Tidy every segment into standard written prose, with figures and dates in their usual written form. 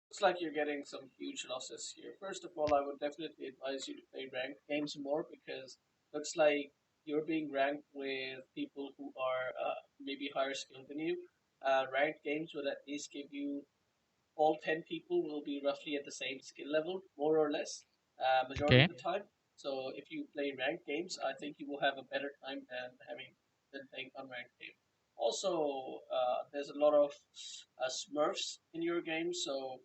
Looks like you're getting some huge losses here. First of all, I would definitely advise you to play ranked games more because looks like you're being ranked with people who are maybe higher skilled than you. Ranked games will at least give you all 10 people will be roughly at the same skill level, more or less, majority Okay. of the time. So if you play ranked games, I think you will have a better time than playing unranked game. Also, there's a lot of Smurfs in your game, so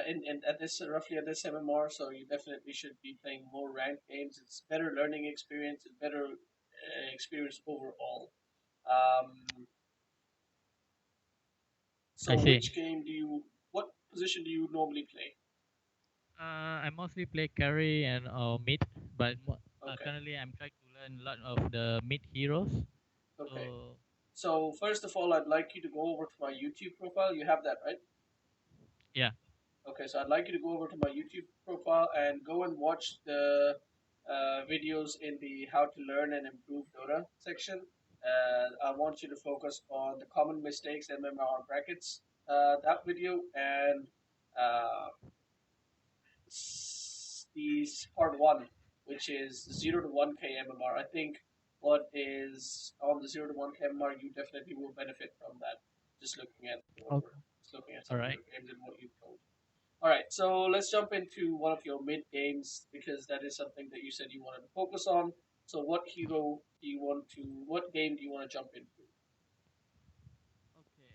in at this roughly at this MMR, so you definitely should be playing more ranked games. It's better learning experience, it's better experience overall. Um, I so see. which game do you? What position do you normally play? I mostly play carry and mid, but Okay. currently I'm trying to learn a lot of the mid heroes. Okay. So So first of all, I'd like you to go over to my YouTube profile. You have that, right? yeah. Okay. So I'd like you to go over to my YouTube profile and go and watch the videos in the How to Learn and Improve Dota section. I want you to focus on the common mistakes MMR brackets. That video and uh, these part one, which is 0 to 1K MMR. I think what is on the 0 to 1K MMR, you definitely will benefit from that. Just looking at Okay. just looking at All some of right. your games and what you've told. All right, so let's jump into one of your mid games because that is something that you said you wanted to focus on. So, what hero do you want to? What game do you want to jump into? Okay.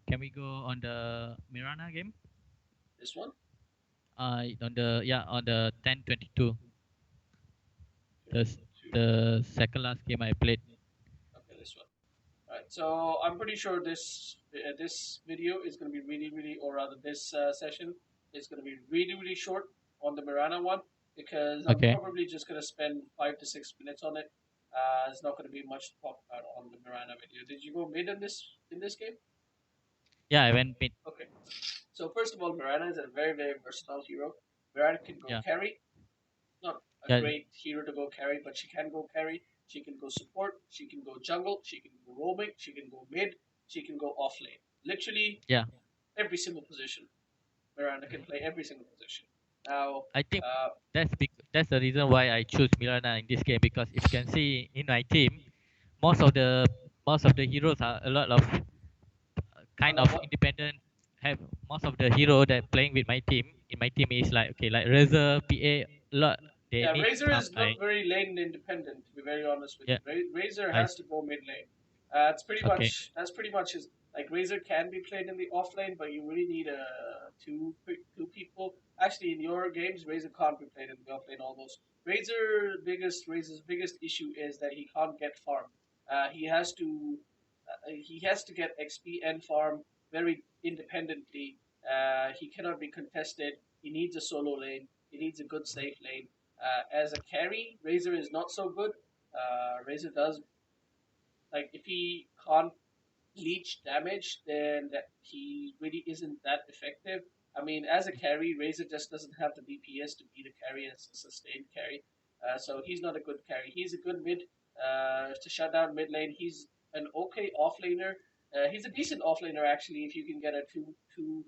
Can we go on the Mirana game? This one. On the on the 1022. Okay, The the second last game I played. this one. Right. So I'm pretty sure this video is going to be really, or rather this session is going to be really short on the Mirana one because I'm Okay. probably just going to spend 5 to 6 minutes on it. It's not going to be much to talk about on the Mirana video. Did you go mid in this game? Yeah, I went mid. Okay. So first of all, Mirana is a very versatile hero. Mirana can go Yeah. carry, not a Yeah. great hero to go carry, but she can go carry. She can go support. She can go jungle. She can go roaming. She can go mid. She can go off lane. Literally Yeah. every single position. Miranda can play every single position. Now, I think uh, that's the reason why I choose Mirana in this game, because if you can see in my team, most of the most of the heroes are a lot of a kind lot of what? independent. Have most of the hero that playing with my team in my team is like, okay, like Razor, PA, a lot. They Yeah, need Razor some is not like, very lane independent. To be very honest with yeah. you, Razor I has to go mid lane. It's pretty Okay. much that's pretty much his like Razor can be played in the off lane, but you really need two people. Actually, in your games, Razor can't be played in the off lane almost. Razor's biggest issue is that he can't get farm. He has to get XP and farm very independently. He cannot be contested. He needs a solo lane. He needs a good safe lane. As a carry, Razor is not so good. Razor does like if he can't leech damage, then that he really isn't that effective. I mean, as a carry, Razor just doesn't have the DPS to be the carry as a sustained carry. So he's not a good carry. He's a good mid to shut down mid lane. He's an okay offlaner. He's a decent offlaner actually if you can get a two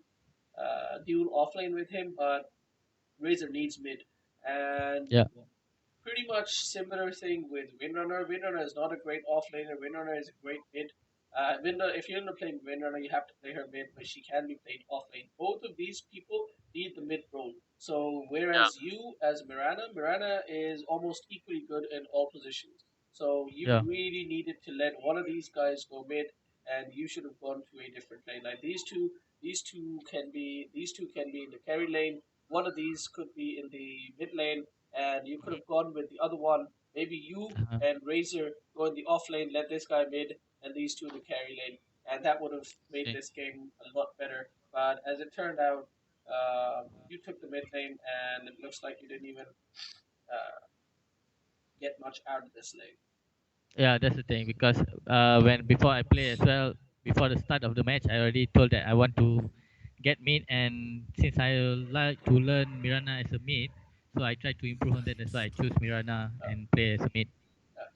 dual offlane with him, but Razor needs mid. And Yeah. pretty much similar thing with Windrunner. Windrunner is not a great offlaner. Windrunner is a great mid. If you're gonna play Windrunner, you have to play her mid, but she can be played offlane. Both of these people need the mid role. So Yeah. whereas you as Mirana is almost equally good in all positions. So you Yeah. really needed to let one of these guys go mid, and you should have gone to a different lane. Like these two can be in the carry lane. One of these could be in the mid lane, and you could Mhm. have gone with the other one. Maybe you Uh-huh. and Razor go in the off lane, let this guy mid, and these two in the carry lane, and that would have made See. this game a lot better. But as it turned out, you took the mid lane, and it looks like you didn't even get much out of this lane. Yeah, that's the thing, because when before I play as well, before the start of the match, I already told that I want to get mid, and since I like to learn Mirana as a mid, so I try to improve on that. That's why I choose Mirana Uh, and play as a mid.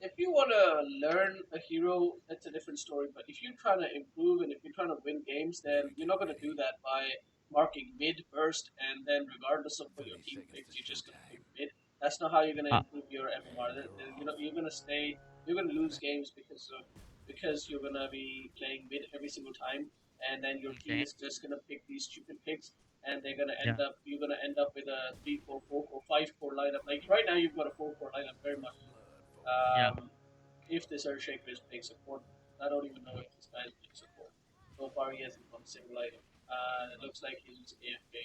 if you want to learn a hero, that's a different story. But if you're trying to improve and if you're trying to win games, then you're not going to do that by marking mid first and then, regardless of what your team picks, you're just going to pick mid. That's not how you're going to Uh, improve your MMR. You know, you're going to stay, you're going to lose games because you're going to be playing mid every single time, and then your team okay. is just going to pick these stupid picks, and they're going to Yeah. end up, you're going to end up with a 3-4-4 or 5-4 lineup. Like right now, you've got a 4-4 lineup very much. Yeah. If this Earthshaker is playing support, I don't even know if this guy is playing support. So far, he hasn't won a single item. It looks like he's AFK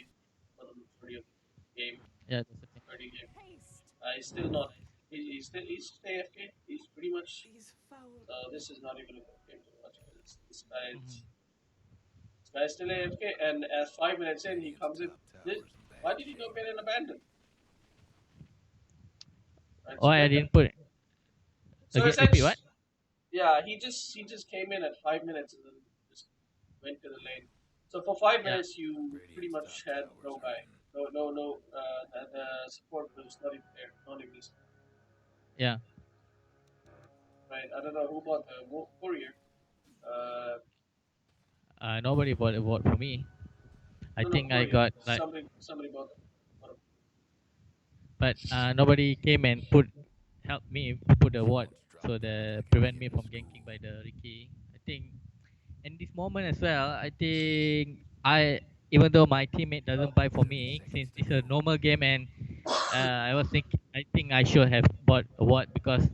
for the majority of the game. Yeah. That's the thing. Early game. He's still not. He's AFK. He's pretty much. So this is not even a good game to watch because Hmm. this guy's still AFK. And as 5 minutes in, he comes in. This, why did he not get an abandon? Right. Oh, So I that. didn't put it. So Again, repeat what? essentially, yeah, he just came in at 5 minutes and then just went to the lane. So for five Yeah. minutes, you pretty much had no guy, no. The support was not even there, not even listening. Yeah. Right? I don't know who bought the courier. Uh, Nobody bought a vote for me. I no, think I courier. got like, Somebody bought them. but nobody came and put help me to put the ward, so the prevent me from ganking by the Ricky. I think in this moment as well, I think I, even though my teammate doesn't buy for me since it's a normal game, and I think I should have bought a ward because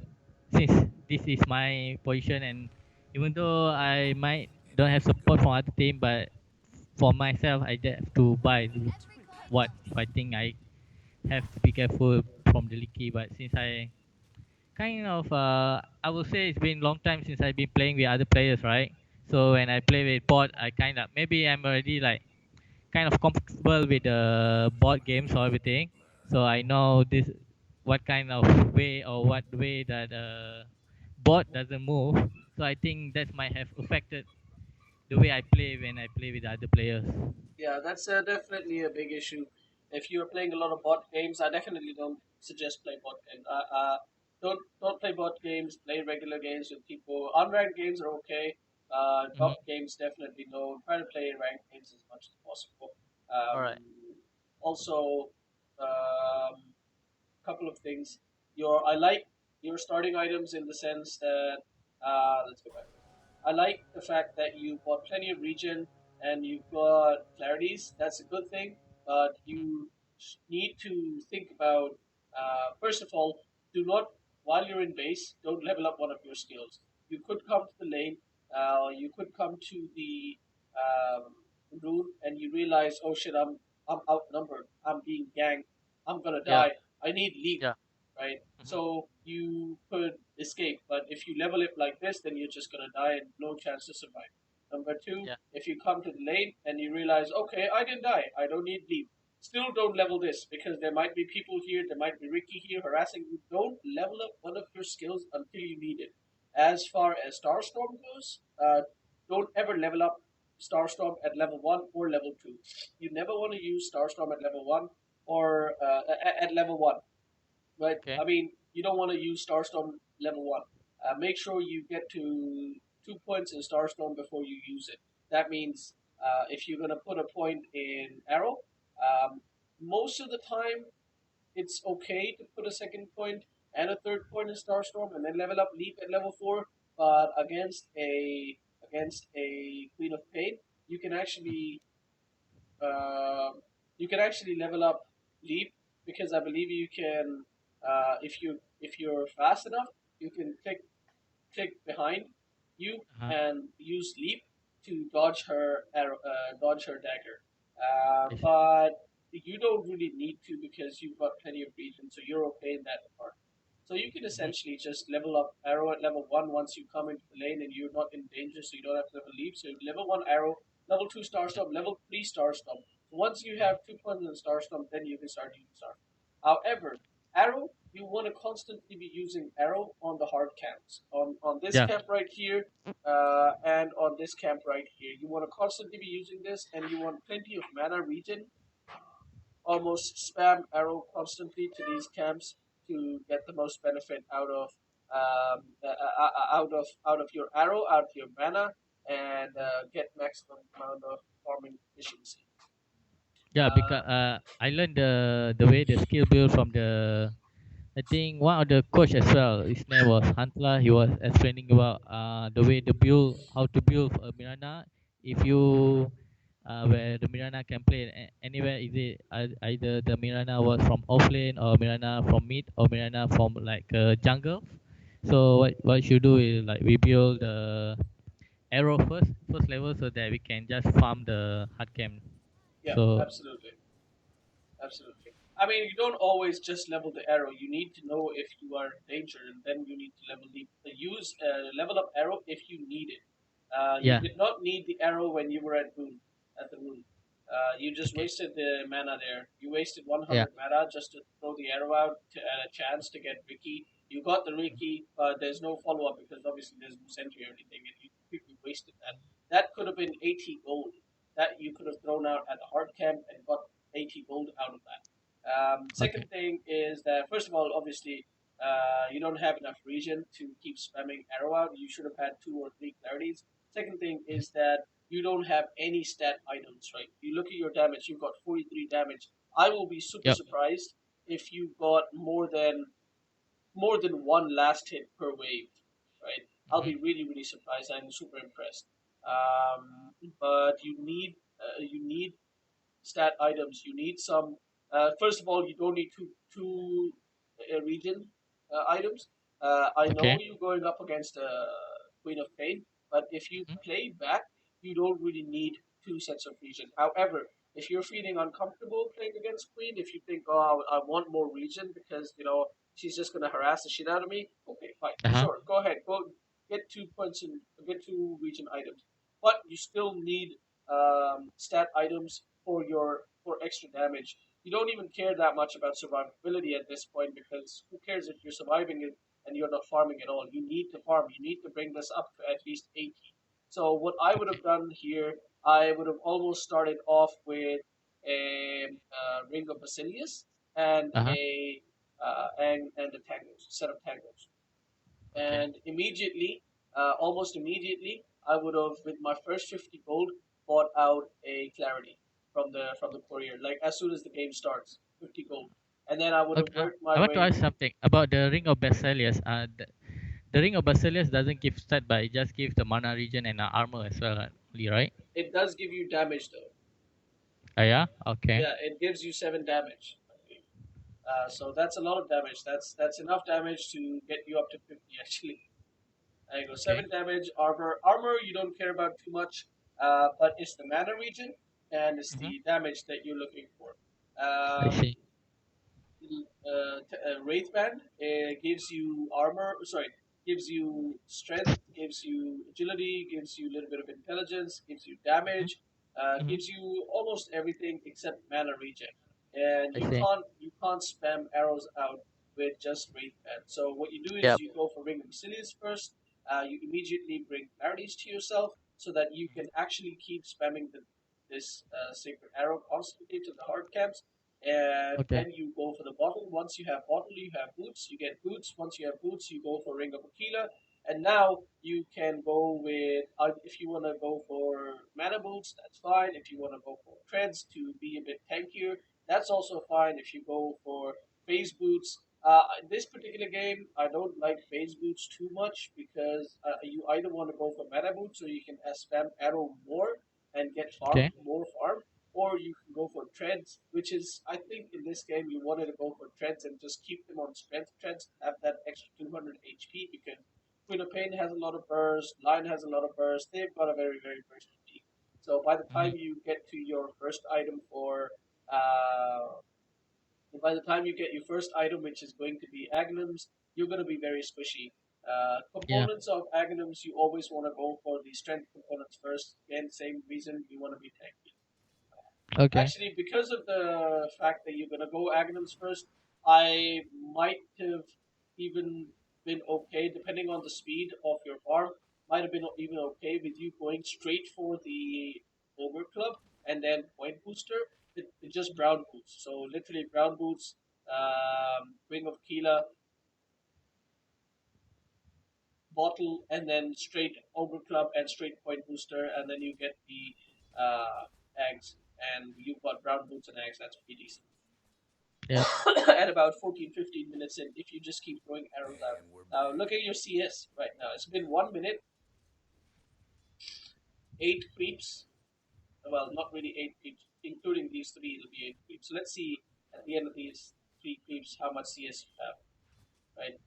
since this is my position, and even though I might don't have support from other team, but for myself I have to buy what if I think I have to be careful from the leaky. But since I kind of I will say it's been long time since I've been playing with other players, right? So when I play with bot, I kind of, maybe I'm already like kind of comfortable with the board games or everything. So I know this what kind of way or what way that bot doesn't move. So I think that might have affected the way I play when I play with other players. Yeah, that's definitely a big issue. If you're playing a lot of bot games, I definitely don't suggest play bot games. Don't play bot games. Play regular games with people. Unranked games are okay. Hmm. Top games definitely no. Try to play ranked games as much as possible. All right. Also, couple of things. I like your starting items in the sense that let's go back. I like the fact that you bought plenty of regen and you've got clarities. That's a good thing, but Hmm. you need to think about first of all, do not while you're in base, don't level up one of your skills. You could come to the lane, you could come to the um, rune, and you realize, oh shit, I'm outnumbered. I'm being ganked. I'm gonna Yeah. die. I need leap, Yeah. right? Hmm. So you could escape, but if you level it like this, then you're just gonna die and no chance to survive. Number two, Yeah. if you come to the lane and you realize, okay, I didn't die, I don't need leap. Still don't level this because there might be people here, there might be Ricky here harassing you. Don't level up one of your skills until you need it. As far as Starstorm goes, don't ever level up Starstorm at level 1 or level 2. You never want to use Starstorm at level 1 or at level 1. But Okay. I mean, you don't want to use Starstorm level 1. Make sure you get to 2 points in Starstorm before you use it. That means if you're going to put a point in Arrow, um, most of the time it's okay to put a second point and a third point in Starstorm and then level up Leap at level 4. But against a Queen of Pain, you can actually uh, level up Leap because I believe you can if you're fast enough, you can click behind you Uh-huh. and use leap to dodge her arrow, dodge her dagger. I see. But you don't really need to because you've got plenty of regions, so you're okay in that part. So you can Hmm. essentially just level up arrow at level 1 once you come into the lane and you're not in danger, so you don't have to level leap. So level 1 arrow, level 2 star Yeah. storm, level 3 star storm. So once you Hmm. have 2 points in star storm, then you can start using star. However, arrow, you want to constantly be using arrow on the hard camps. On this Yeah. camp right here, and on this camp right here. You want to constantly be using this, and you want plenty of mana regen. Almost spam arrow constantly to these camps to get the most benefit out of out of your arrow, out of your mana, and get maximum amount of farming efficiency. Yeah, because Uh, I learned the way the skill build from the, I think one of the coach as well. His name was Hantla. He was explaining about the way the build, how to build a Mirana. If you where the Mirana can play anywhere, is it either the Mirana was from offlane or Mirana from mid or Mirana from like jungle. So what you do is like we build the arrow first level so that we can just farm the hard camp. yeah, So absolutely. Absolutely. I mean, you don't always just level the arrow. You need to know if you are in danger, and then you need to use level up arrow if you need it. You yeah, did not need the arrow when you were at the moon. You just okay, wasted the mana there. You wasted yeah, 100 mana just to throw the arrow out a chance to get Ricky. You got the Ricky, but there's no follow up because obviously there's no sentry or anything, and you completely wasted that. That could have been 80 gold that you could have thrown out at the hard camp and got 80 gold out of that. okay, Second thing is that, first of all, obviously, you don't have enough regen to keep spamming arrow out. You should have had two or three clarities. Second thing is that you don't have any stat items, right? You look at your damage, you've got 43 damage. I will be super yep, surprised if you got more than one last hit per wave, right? I'll mm-hmm. be really, really surprised. I'm super impressed. But you need stat items. You need some. First of all, you don't need two region items. I know Okay, you're going up against Queen of Pain, but if you mm-hmm. play back, you don't really need two sets of region. However, if you're feeling uncomfortable playing against Queen, if you think, oh, I want more region because she's just gonna harass the shit out of me, okay, fine, Uh-huh, sure, go ahead, go get 2 points and get two region items, but you still need stat items for extra damage. You don't even care that much about survivability at this point because who cares if you're surviving it and you're not farming at all? You need to farm. You need to bring this up to at least 80. So what I would have okay, done here, I would have almost started off with a ring of Basilius and uh-huh, a tangos, set of tangos, okay. and immediately, almost immediately, I would have, with my first 50 gold, bought out a clarity from the courier. Like as soon as the game starts, 50 gold, and then I would have Okay, worked my I want to way. ask something about the Ring of Basilius. The Ring of Basilius doesn't give stat, but it just gives the mana regen and armor as well, only, right? It does give you damage though. Oh yeah, okay, Yeah, it gives you 7 damage. So that's a lot of damage. That's enough damage to get you up to 50 actually. There you go. okay, 7 damage. Armor you don't care about too much, but it's the mana region and it's mm-hmm. the damage that you're looking for. I see. Wraith Band gives you armor. Sorry, gives you strength, gives you agility, gives you a little bit of intelligence, gives you Mm-hmm. damage, Mm-hmm. gives you almost everything except mana regen. And I you see. can't you can't spam arrows out with just Wraith Band. So what you do is Yep. you go for Ring of Basilius first. You immediately bring clarities to yourself so that you can actually keep spamming this sacred arrow constantly to the hard camps, and Okay. then you go for the bottle. Once you have bottle, you have boots. You get boots. Once you have boots, you go for Ring of Aquila. And now you can go with, if you want to go for mana boots, that's fine. If you want to go for treads to be a bit tankier, that's also fine. If you go for phase boots, in this particular game, I don't like phase boots too much because you either want to go for mana boots so you can spam arrow more and get Okay. more farm, or you can go for treads, which is, I think in this game you wanted to go for treads and just keep them on strength treads, have that extra 200 HP because Queen of Pain has a lot of burst, Lion has a lot of burst, they've got a very, very bursty peak. So by the Mm. time you get to your first item uh, by the time you get your first item, which is going to be Agnums, you're going to be very squishy. Yeah. Components of Agnums, you always want to go for the strength components first. Again, same reason you want to be tanky. Okay. Actually, because of the fact that you're gonna go Agnums first, I might have even been okay, depending on the speed of your farm, might have been even okay with you going straight for the Ogre Club and then Point Booster with just Brown Boots. So literally Brown Boots, Ring of Kila, bottle, and then straight ogre club and straight point booster, and then you get the eggs, and you've got brown boots and eggs. That's pretty decent. Yep. At about 14, 15 minutes in, if you just keep throwing arrows out. Now look at your CS right now. It's been 1 minute, 8 creeps. Well, not really 8 creeps, including these three. It'll be 8 creeps. So let's see at the end of these 3 creeps how much CS you have. Right.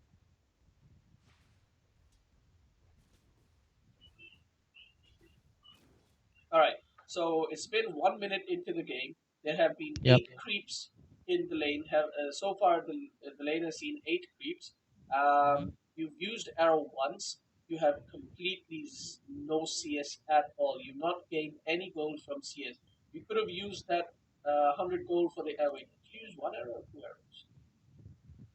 All right. So it's been 1 minute into the game. There have been Yep. 8 creeps in the lane. Have so far the lane has seen 8 creeps. Mhm. You've used arrow once. You have completely no CS at all. You've not gained any gold from CS. You could have used that 100 gold for the arrow. Did you use one arrow or 2 arrows?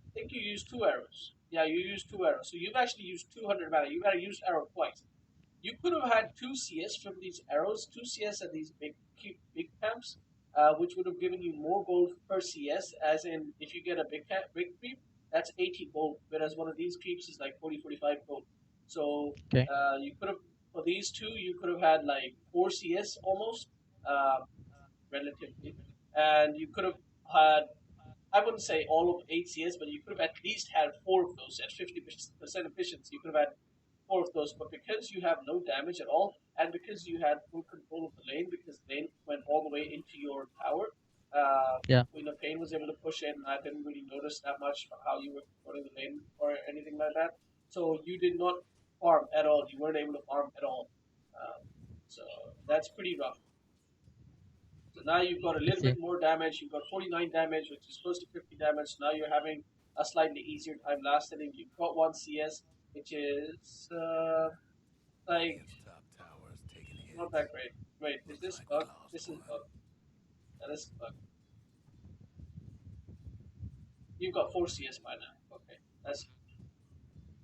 I think you used 2 arrows. Yeah, you used 2 arrows. So you've actually used 200 mana. You've got to use arrow twice. You could have had 2 CS from these arrows, 2 CS at these big camps, which would have given you more gold per CS. As in, if you get a big creep, that's 80 gold, whereas one of these creeps is like 40, 45 gold. So Okay. you could have, for these two, you could have had like 4 CS almost, uh, relatively, and you could have had, I wouldn't say all of 8 CS, but you could have at least had 4 of those at 50% efficiency. You could have had 4 of those, but because you have no damage at all, and because you had full control of the lane, because the lane went all the way into your tower, Yeah. Pain was able to push in. I didn't really notice that much how you were controlling the lane or anything like that. So you did not farm at all. You weren't able to farm at all. Um, so that's pretty rough. So now you've got a I little see. bit more damage. You've got 49 damage, which is close to 50 damage. So now you're having a slightly easier time last inning. You've got 1 CS, which is like not that great. Wait, is this bug? This is bug. Yeah, this is bug. You've got 4 CS by now. Okay, that's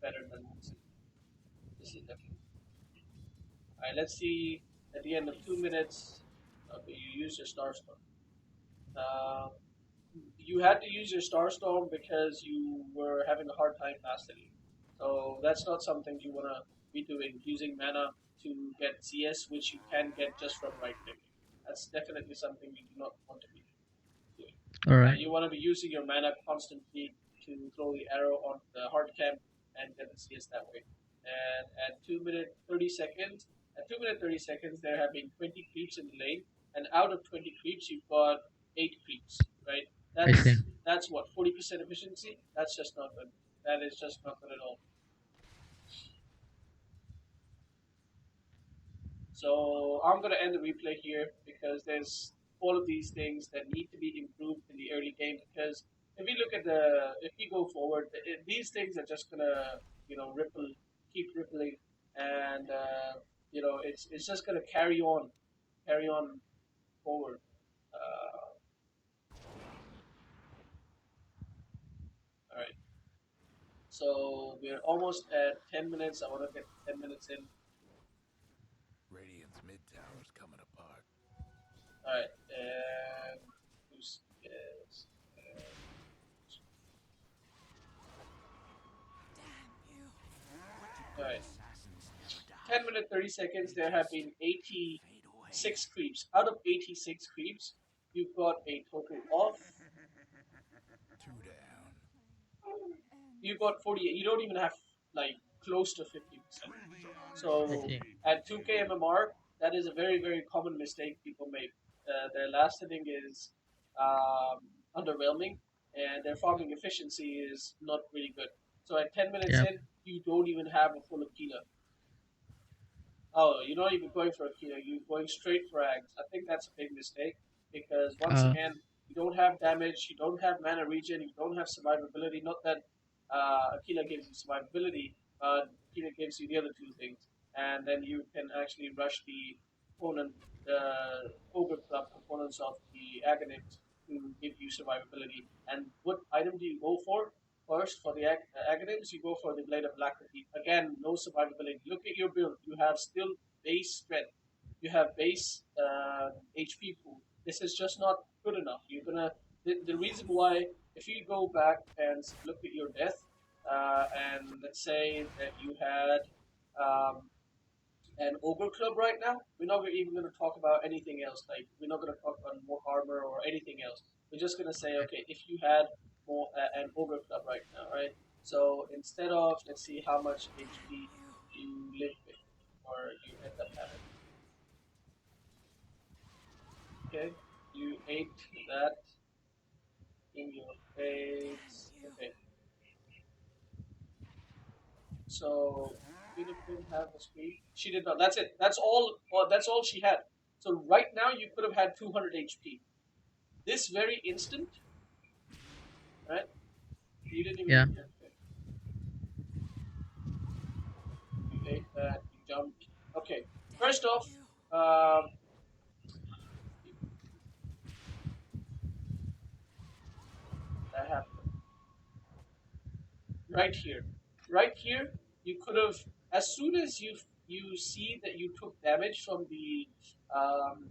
better than this. This is definitely. All right, let's see. At the end of 2 minutes, okay, you use your star storm. Uh, you had to use your star storm because you were having a hard time mastery. So that's not something you want to be doing, using mana to get CS, which you can get just from right clicking. That's definitely something you do not want to be doing. All right. You want to be using your mana constantly to throw the arrow on the hard camp and get the CS that way. And at 2 minute 30 seconds, there have been 20 creeps in the lane, and out of 20 creeps, you've got 8 creeps, right? I see. That's what 40% efficiency. That's just not good. That is just not good at all. So I'm gonna end the replay here because there's all of these things that need to be improved in the early game. Because if we go forward, these things are just gonna keep rippling, and it's just gonna carry on forward. Uh, all right. So we're almost at 10 minutes. I want to get 10 minutes in. All right, and who's yes, all right. 10 minute 30 seconds. There have been 86 creeps. Out of 86 creeps, you've got a total of you've got 48. You don't even have like close to 50%. I So see. at 2K MMR, that is a very very common mistake people make. Their last hitting is um, underwhelming, and their farming efficiency is not really good. So at 10 minutes Yeah. in, you don't even have a full Aquila. Oh, you're not even going for Akita. You're going straight for Ags. I think that's a big mistake because once Uh. again, you don't have damage, you don't have mana regen, you don't have survivability. Not that Akila gives you survivability, but Akila gives you the other two things, and then you can actually rush the opponent, the ogre club components of the agonists to give you survivability. And what item do you go for? First, for the academics, you go for the Blade of Alacrity. Again, no survivability. Look at your build. You have still base strength. You have base HP pool. This is just not good enough. The reason why, if you go back and look at your death, and let's say that you had um, an ogre club right now, we're not even going to talk about anything else. Like we're not going to talk about more armor or anything else. We're just going to say, okay, if you had more an ogre club right now, right? So instead of let's see how much HP you live with or you end up having. Okay, you ate that in your face. Okay, so Philippine have a screen. She did not. That's it. That's all. Well, that's all she had. So right now you could have had 200 HP. This very instant, right? You didn't even. Yeah. Okay. You ate that. You jumped. Okay. First off, um, that happened right here. Right here, you could have, as soon as you see that you took damage from the um,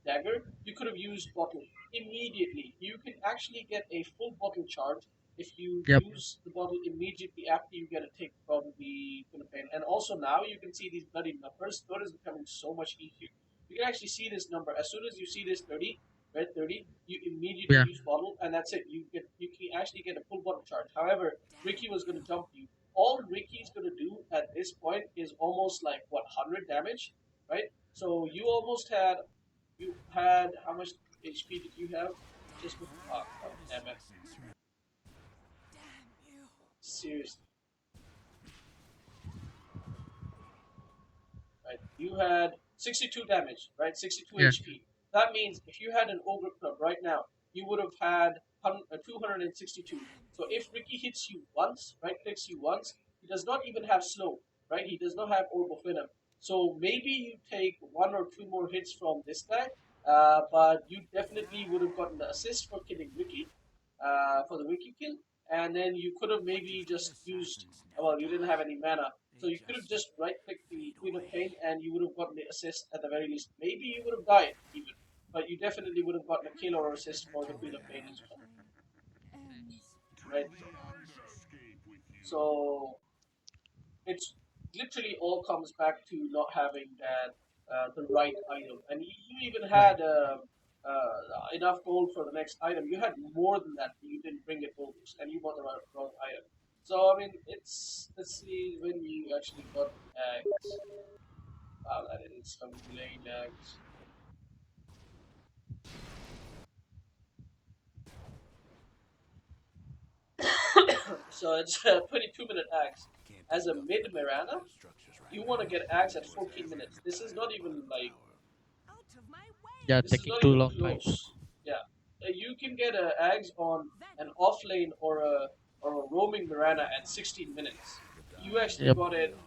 dagger, you could have used bottle immediately. You can actually get a full bottle charge if you Yep. use the bottle immediately after you get a tick from the Philippine. And also now you can see these bloody numbers. Dota is becoming so much easier. You can actually see this number as soon as you see this 30, red 30. You immediately Yeah. use bottle, and that's it. You can actually get a full bottle charge. However, Ricky was going to jump you. All Ricky's going to do at this point is almost like what 100 damage, right? So you had how much HP did you have? Just oh, damn it! Seriously, right? You had 62 damage, right? 62 Yeah. HP. That means if you had an ogre club right now, you would have had 262. So if Ricky hits you once, right, clicks you once, he does not even have slow, right? He does not have orb of venom. So maybe you take one or two more hits from this guy, but you definitely would have gotten the assist for killing Ricky, for the Ricky kill, and then you could have maybe just used. Well, you didn't have any mana, so you could have just right clicked the Queen of Pain and you would have gotten the assist at the very least. Maybe you would have died even, but you definitely would have gotten a kill or assist for the Queen of Pain as well, right? So it's literally all comes back to not having that the right item, and you even Right. had enough gold for the next item. You had more than that, but you didn't bring it over, and you bought the wrong item. So I mean, it's let's see when you actually got the eggs. Wow, that is some delayed eggs. So it's a 22-minute eggs. As a mid Mirana, you want to get eggs at 14 minutes. This is not even like Yeah. this is Taking not too even long time. close. Yeah, you can get eggs on an off lane or a roaming Mirana at 16 minutes. You actually Yep. got it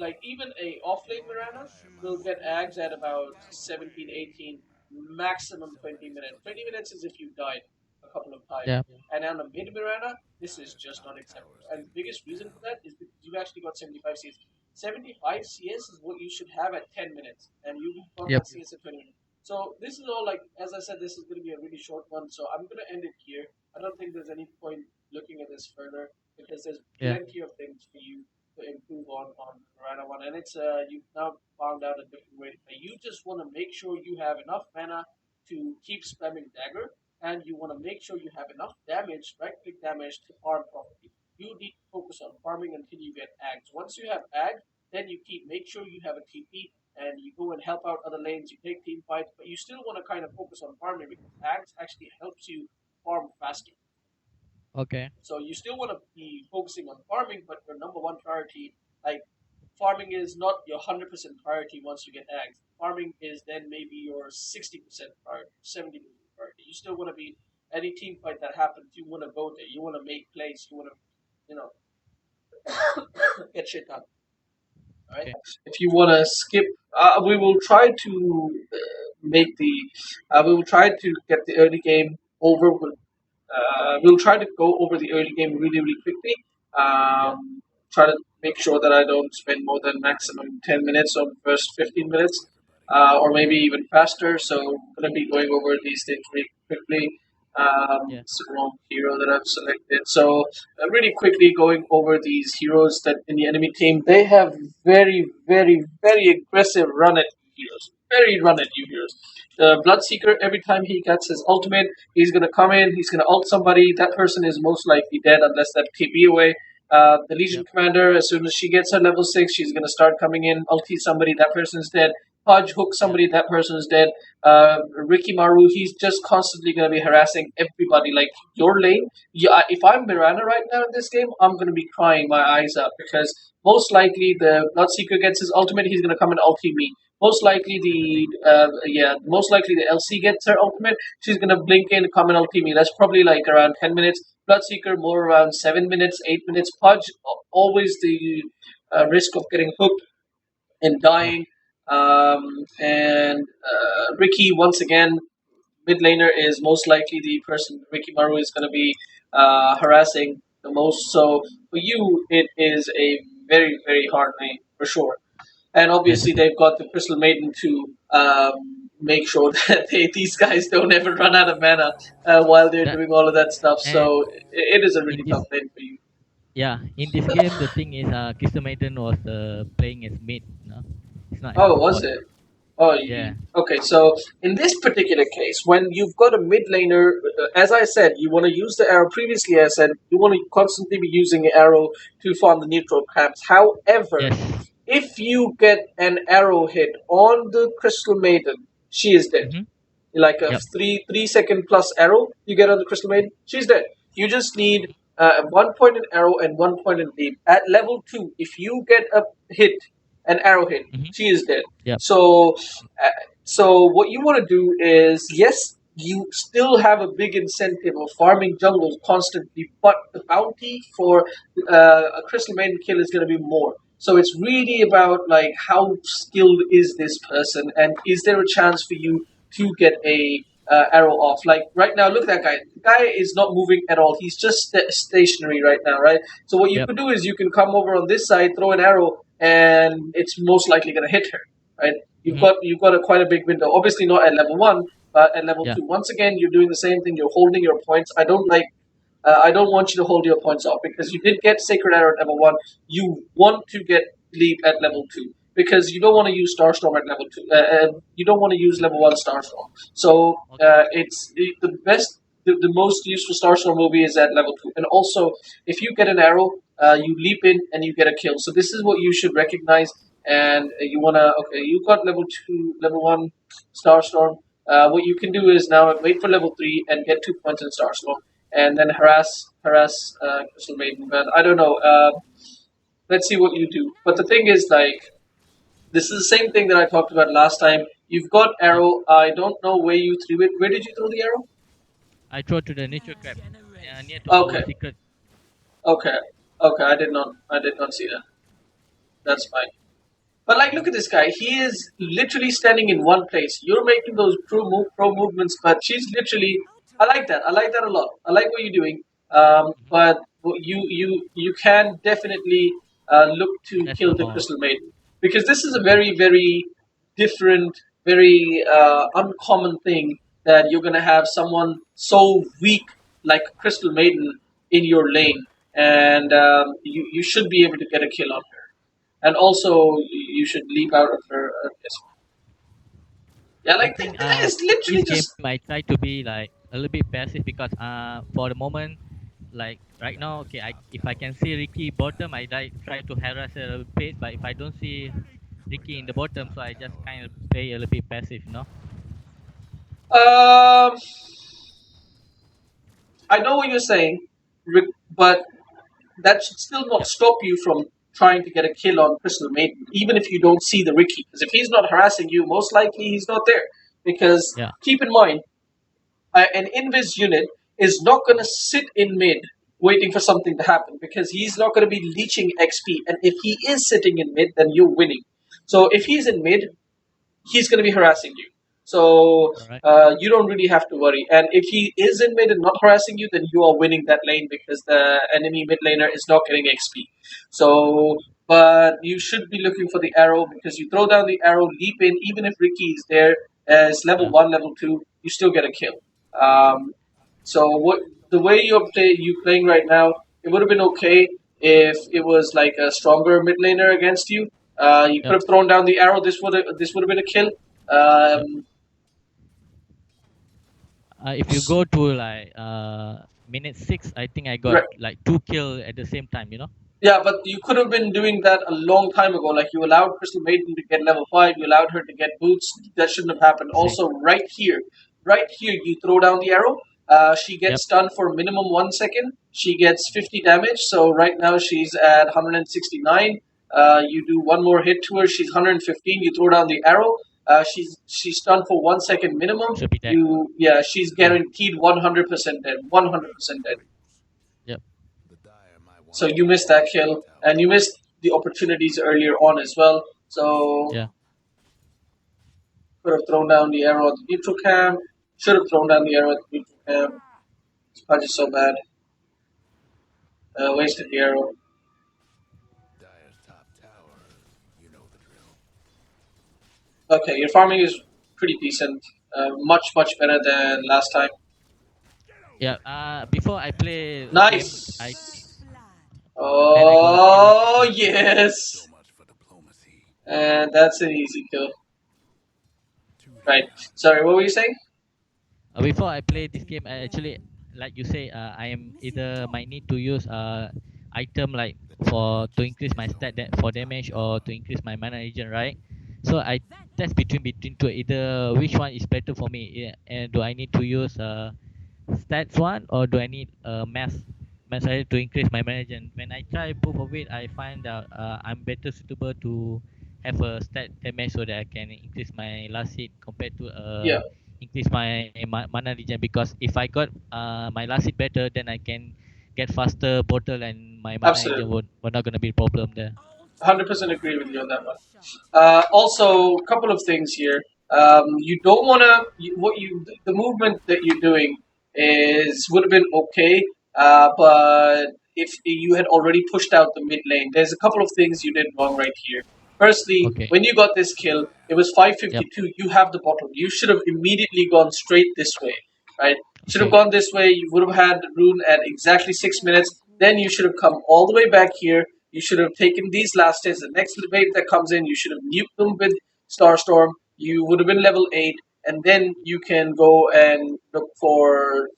like even a off lane Mirana will get eggs at about 17, 18, maximum 20 minutes. 20 minutes is if you died a couple of times. Yeah. And on a mid Mirana, this is just not acceptable. And the biggest reason for that is because you actually got 75 CS. 75 CS is what you should have at 10 minutes, and you got Yep. that CS at 20 minutes. So this is all like, as I said, this is going to be a really short one. So I'm going to end it here. I don't think there's any point looking at this further because there's Yeah. plenty of things for you to improve on Mirana one, and it's you've now found out a different way to play. You just want to make sure you have enough mana to keep spamming dagger, and you want to make sure you have enough damage, right click damage, to farm properly. You need to focus on farming until you get ags. Once you have ag, then you keep make sure you have a TP and you go and help out other lanes. You take team fights, but you still want to kind of focus on farming because ags actually helps you farm faster. Okay. So you still want to be focusing on farming, but your number one priority, like farming, is not your 100% priority once you get eggs. Farming is then maybe your 60% priority, 70% priority. You still want to be any team fight that happens. You want to go there. You want to make plays. You want to, you know, get shit done. All right. Okay. If you want to skip, we will try to make the. We will try to get the early game over with. We'll try to go over the early game really, really quickly. Yeah. Try to make sure that I don't spend more than maximum 10 minutes on the first 15 minutes, or maybe even faster. So I'm going to be going over these things really quickly. Yeah. It's the wrong hero that I've selected. So, really quickly going over these heroes that in the enemy team, they have very, very, very aggressive run at you heroes. Very run at you heroes. The Bloodseeker, every time he gets his ultimate, he's gonna come in, he's gonna ult somebody. That person is most likely dead unless that TP away. The Legion Yep. Commander, as soon as she gets her level 6, she's gonna start coming in, ulti somebody, that person's dead. Pudge hook Yep. somebody, that person is dead. Ricky Maru, he's just constantly going to be harassing everybody. Like your lane, yeah, if I'm Mirana right now in this game, I'm going to be crying my eyes out because most likely the Bloodseeker gets his ultimate, he's going to come and ulti me. Most likely most likely the LC gets her ultimate, she's going to blink in, come and ulti me. That's probably like around 10 minutes. Bloodseeker more around 7 minutes, 8 minutes. Pudge always the risk of getting hooked and Yep. dying. And Ricky, once again, mid laner is most likely the person Ricky Maru is going to be harassing the most. So for you, it is a very, very hard lane for sure. And Yes. obviously, they've got the Crystal Maiden to make sure that these guys don't ever run out of mana while they're That doing all of that stuff. and So it is a in really this tough lane for you. yeah, in this game the thing is Crystal Maiden was playing as mid, no? It's not as Oh, was support. it? Oh, Yeah. okay. So in this particular case, when you've got a mid laner, as I said, you want to use the arrow. Previously, I said you want to constantly be using an arrow to farm the neutral camps. However, Yes. if you get an arrow hit on the Crystal Maiden, she is dead. Mm-hmm. Like a Yep. 3 second plus arrow you get on the Crystal Maiden, she's dead. You just need 1 point in arrow and 1 point in leap. At level 2, if you get a hit, an arrow hit, Mm-hmm. she is dead. Yep. So, uh, so what you want to do is, yes, you still have a big incentive of farming jungles constantly, but the bounty for a Crystal Maiden kill is going to be more. So it's really about like how skilled is this person, and is there a chance for you to get a arrow off? Like right now, look at that guy. The guy is not moving at all. He's just stationary right now, right? So what you Yep. could do is you can come over on this side, throw an arrow, and it's most likely going to hit her, right? Mm-hmm. You've got a quite a big window. Obviously not at level 1, but at level Yeah. 2. Once again, you're doing the same thing. You're holding your points. I don't want you to hold your points off because you did get Sacred Arrow at level 1. You want to get Leap at level 2 because you don't want to use Starstorm at level 2. You don't want to use level 1 Starstorm. So Okay. it's the best, the most useful Starstorm movie is at level 2. And also, if you get an arrow, you leap in and you get a kill. So this is what you should recognize. And you want to, okay, you got level 2, level 1 Starstorm. What you can do is now wait for level 3 and get 2 points in Starstorm and then harass Crystal Maiden. But I don't know. Let's see what you do. But the thing is, like, this is the same thing that I talked about last time. You've got Yep. arrow. I don't know where you threw it. Where did you throw the arrow? I throw to the nature crab near to our Okay, secret. okay, okay. I did not see that. That's fine. But like, look at this guy. He is literally standing in one place. You're making those pro movements, but she's literally. I like that. I like that a lot. I like what you're doing. Mm-hmm. But you can definitely look to That's kill the all. Crystal Maiden because this is a Okay. very different, very uncommon thing that you're gonna have someone so weak like Crystal Maiden in your lane, and you should be able to get a kill on her. And also, you should leap out of her. Yeah, I like think that is literally this game just. I try to be like a little bit passive because for the moment, like right now, okay, if I can see Ricky bottom, I like try to harass her a little bit, but if I don't see Ricky in the bottom, so I just kind of play a little bit passive, no? Um, I know what you're saying, but that should still not Yep. stop you from trying to get a kill on Crystal Maiden, even if you don't see the Ricky. Because if he's not harassing you, most likely he's not there. Because Yeah. keep in mind, an invis unit is not going to sit in mid waiting for something to happen because he's not going to be leeching XP. And if he is sitting in mid, then you're winning. So if he's in mid, he's going to be harassing you. So All right. you don't really have to worry. And if he is in mid and not harassing you, then you are winning that lane because the enemy mid laner is not getting XP. So, but you should be looking for the arrow because you throw down the arrow, leap in, even if Ricky is there as level Yeah. 1, level 2, you still get a kill. Um, So what the way you playing right now, it would have been okay if it was like a stronger mid laner against you. You could Yep. have thrown down the arrow. This would have been a kill. Yep. Um, If you go to like minute 6, I think I got right. like 2 kill at the same time. Yeah, but you could have been doing that a long time ago. Like you allowed Crystal Maiden to get level 5, you allowed her to get boots. That shouldn't have happened. See. Also, right here, you throw down the arrow. She gets Yep. stunned for minimum 1 second. She gets 50 damage. So right now she's at 169. You do one more hit to her. She's 115. You throw down the arrow. She's stunned for 1 second minimum. Should be dead. She's Yeah. guaranteed 100% dead. 100% dead. Yep. So you missed that kill, and you missed the opportunities earlier on as well. So Yeah. could have thrown down the arrow at the neutral camp. Should have thrown down the arrow at the neutral camp. This punch is so bad. Wasted the arrow. Okay, your farming is pretty decent. Much better than last time. Yeah. Before I play a game, I Nice. then I got a kill. Oh yes. And that's an easy kill. Right. Sorry, what were you saying? Before I play this game, I actually, like you say, I am either might need to use item like to increase my for damage or to increase my mana regen, right? So I test between two, either which one is better for me, and do I need to use stats one, or do I need mass regen to increase my mana regen? When I try both of it, I find out I'm better suitable to have a stat damage so that I can increase my last hit compared to Yeah, increase my mana regen, because if I got my last hit better, then I can get faster bottle and my mana regen absolutely. would not gonna be a problem there. 100% agree with you on that one. Also, a couple of things here. You don't want to. The movement that you're doing is would have been okay, but if you had already pushed out the mid lane, there's a couple of things you did wrong right here. Firstly, Okay. when you got this kill, it was Yep. 552. You have the bottle. You should have immediately gone straight this way, right? Should have Okay. gone this way. You would have had rune at exactly 6 minutes. Then you should have come all the way back here. You should have taken these last hits. The next wave that comes in, you should have nuked them with Starstorm. You would have been level 8, and then you can go and look for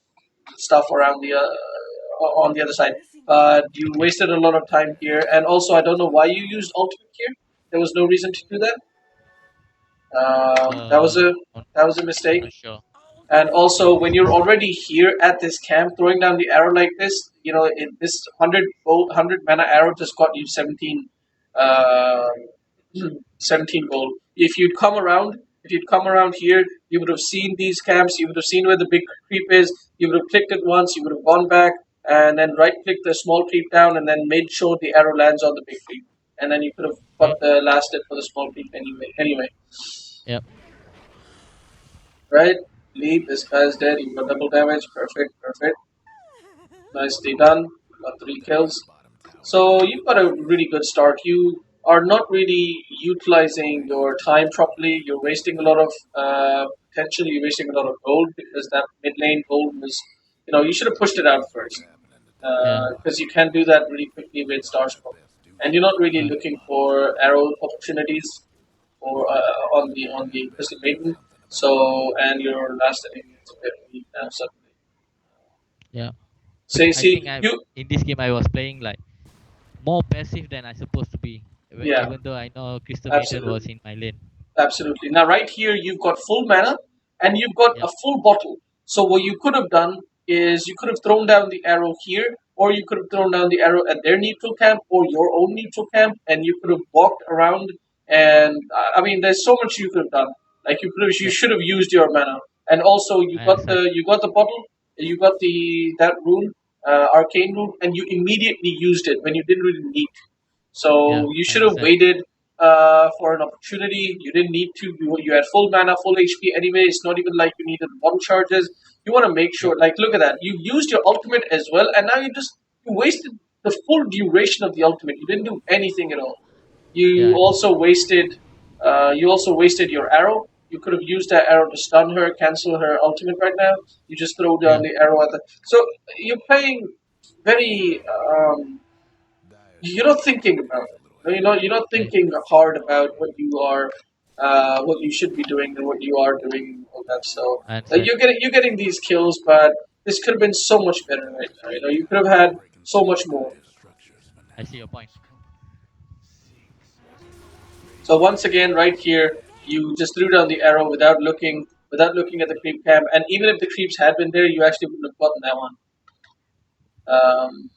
stuff around the on the other side. But you Okay. wasted a lot of time here, and also I don't know why you used ultimate here. There was no reason to do that. That was a I'm that was a mistake. not sure. And also, when you're already here at this camp, throwing down the arrow like this, this 100 mana arrow just got you 17, uh, 17 gold. If you'd come around here, you would have seen these camps. You would have seen where the big creep is. You would have clicked it once. You would have gone back and then right clicked the small creep down, and then made sure the arrow lands on the big creep. And then you could have Okay. got the last hit for the small creep anyway. Yep. Right? Leap, this guy's dead. You got double damage. Perfect, perfect. Nicely done. Got 3 kills. So you've got a really good start. You are not really utilizing your time properly. You're wasting a lot of potential. You're wasting a lot of gold because that mid lane gold was, you should have pushed it out first. Yeah. Because you can do that really quickly with Starscope. And you're not really Uh, looking for arrow opportunities or on the Crystal Maiden. So and your last enemy is a bit weak now suddenly. yeah. Say, I see think I you. in this game I was playing like more passive than I supposed to be, Yeah, even though I know Crystal Maiden was absolutely. in my lane. Absolutely. Now, right here, you've got full mana and you've got a Yep. full bottle. So, what you could have done is you could have thrown down the arrow here, or you could have thrown down the arrow at their neutral camp or your own neutral camp, and you could have walked around. And I mean, there's so much you could have done. Like you Yep. should have used your mana, and also you I got understand. the bottle, you got the that rune, arcane rune, and you immediately used it when you didn't really need to. Yeah, So you I should have understand. waited for an opportunity. You didn't need to. You had full mana, full HP anyway. It's not even like you needed one charges. You want to make Yep. sure, like, look at that. You used your ultimate as well, and now you wasted the full duration of the ultimate. You didn't do anything at all. You Yeah. also wasted. You also wasted your arrow. You could have used that arrow to stun her, cancel her ultimate right now. You just throw down Yeah. the arrow at the. So you're playing very. You're not thinking about it. You're not I thinking hard about what you should be doing and what you are doing and all that. So I understand. you're getting these kills, but this could have been so much better right now. You could have had so much more. I see your point. So once again, right here, you just threw down the arrow without looking at the creep camp, and even if the creeps had been there, you actually wouldn't have gotten that one. Um,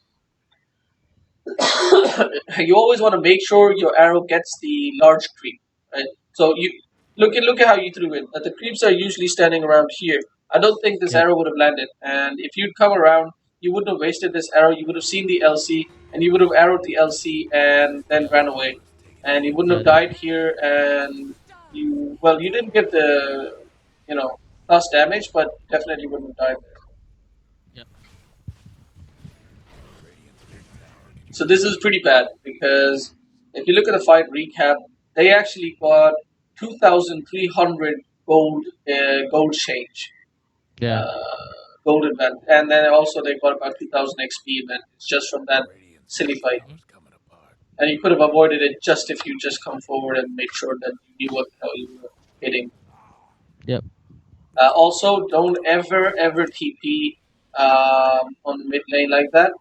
you always want to make sure your arrow gets the large creep, right? So you look at how you threw it. The creeps are usually standing around here. I don't think this Yep. arrow would have landed, and if you'd come around, you wouldn't have wasted this arrow. You would have seen the LC, and you would have arrowed the LC, and then ran away, and you wouldn't Yeah, have that's died true. here. And you didn't get the plus damage, but definitely wouldn't have died. Yep. So this is pretty bad because if you look at the fight recap, they actually got 2,300 gold change, Yeah. gold event, and then also they got about 2,000 XP event. It's just from that silly fight, Mhm. and you could have avoided it just if you just come forward and make sure that you knew what the hell you were hitting. Yep. Also, don't ever TP on the mid lane like that.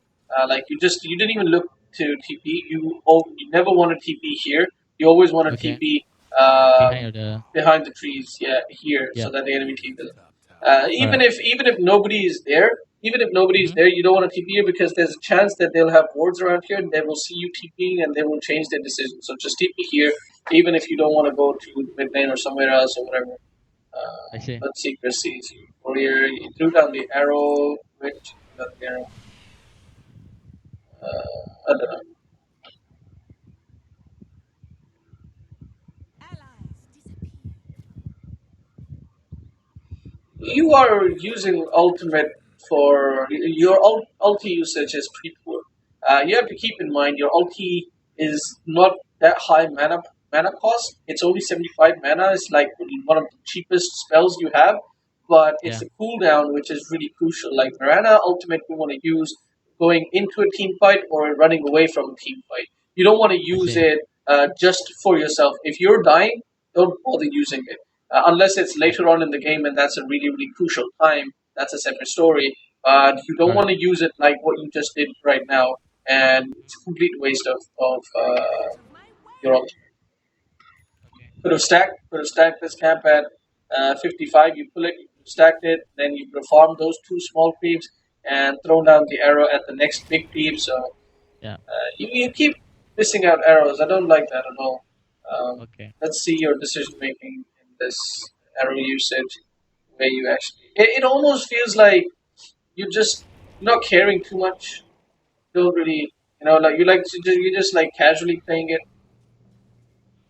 Like you didn't even look to TP. You never want to TP here. You always want to Okay. TP Behind the. behind the trees. Yeah, here so Yep. that the enemy team doesn't. All Even right. if nobody is there, Mhm. you don't want to TP here because there's a chance that they'll have wards around here and they will see you TPing and they will change their decision. So just TP here, even if you don't want to go to mid lane or somewhere else or whatever. I see. Let's see, Chrissy's warrior. You threw down the arrow. Which threw down the arrow? I don't know. You are using ultimate for your ulti usage is pretty poor. You have to keep in mind your ulti is not that high mana cost. It's only 75 mana. It's like one of the cheapest spells you have, but it's Yeah. the cooldown which is really crucial. Like Mirana ultimate, you want to use going into a team fight or running away from a team fight. You don't want to I use see. it just for yourself. If you're dying, don't bother using it unless it's Yep. later on in the game and that's a really, really crucial time. That's a separate story. But you don't All want right. to use it like what you just did right now, and it's a complete waste of your ultimate. Okay. Could have stacked this camp at 55. You pull it, you stacked it, then you could have farmed those two small creeps and thrown down the arrow at the next big creep. So Yeah. you keep missing out arrows. I don't like that at all. Okay. Let's see your decision making in this arrow usage, where you actually. It almost feels like you're not caring too much. You don't really, like you're just like casually playing it.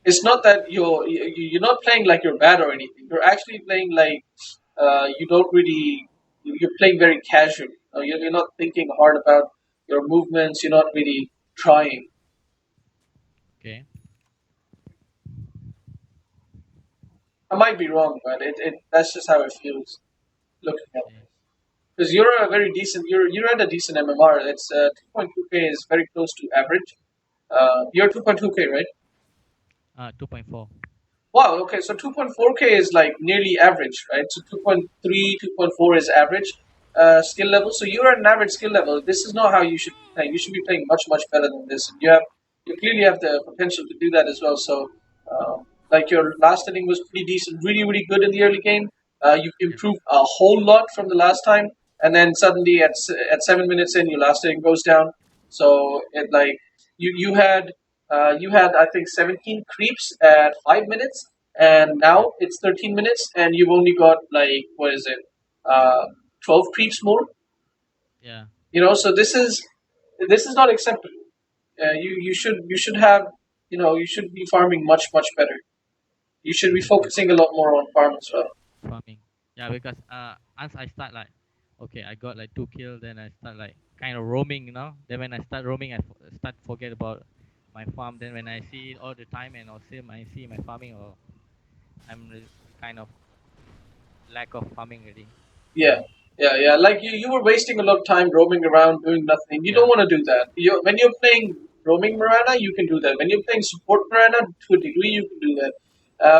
It's not that you're not playing like you're bad or anything. You're actually playing like you don't really. You're playing very casually. You're not thinking hard about your movements. You're not really trying. Okay. I might be wrong, but it that's just how it feels looking at Yeah. this. Because you're a very decent, you're at a decent MMR. It's 2.2k is very close to average. You're 2.2k, right? 2.4. Wow. Okay, so 2.4k is like nearly average, right? So 2.3, 2.4 is average skill level. So you're at an average skill level. This is not how you should be playing. You should be playing much better than this. And you clearly have the potential to do that as well. So like your last inning was pretty decent, really good in the early game. You've Yep. improved a whole lot from the last time, and then suddenly at 7 minutes in, your last inning goes down. So it like you had I think 17 creeps at 5 minutes, and Yep. now it's 13 minutes, and you've only got like what is it, 12 creeps more. Yeah. So this is not acceptable. You should have you should be farming much better. You should be Okay. focusing a lot more on farm as well. Farming. Yeah, because once I start like, okay, I got like 2 kills, then I start like kind of roaming, Then when I start roaming, start forget about my farm. Then when I see all the time and I see my farming, or I'm kind of lack of farming already. Yeah, yeah. Like you were wasting a lot of time roaming around doing nothing. You don't Yeah, want to do that. When you're playing roaming Mirana, you can do that. When you're playing support Mirana, to a degree, you can do that.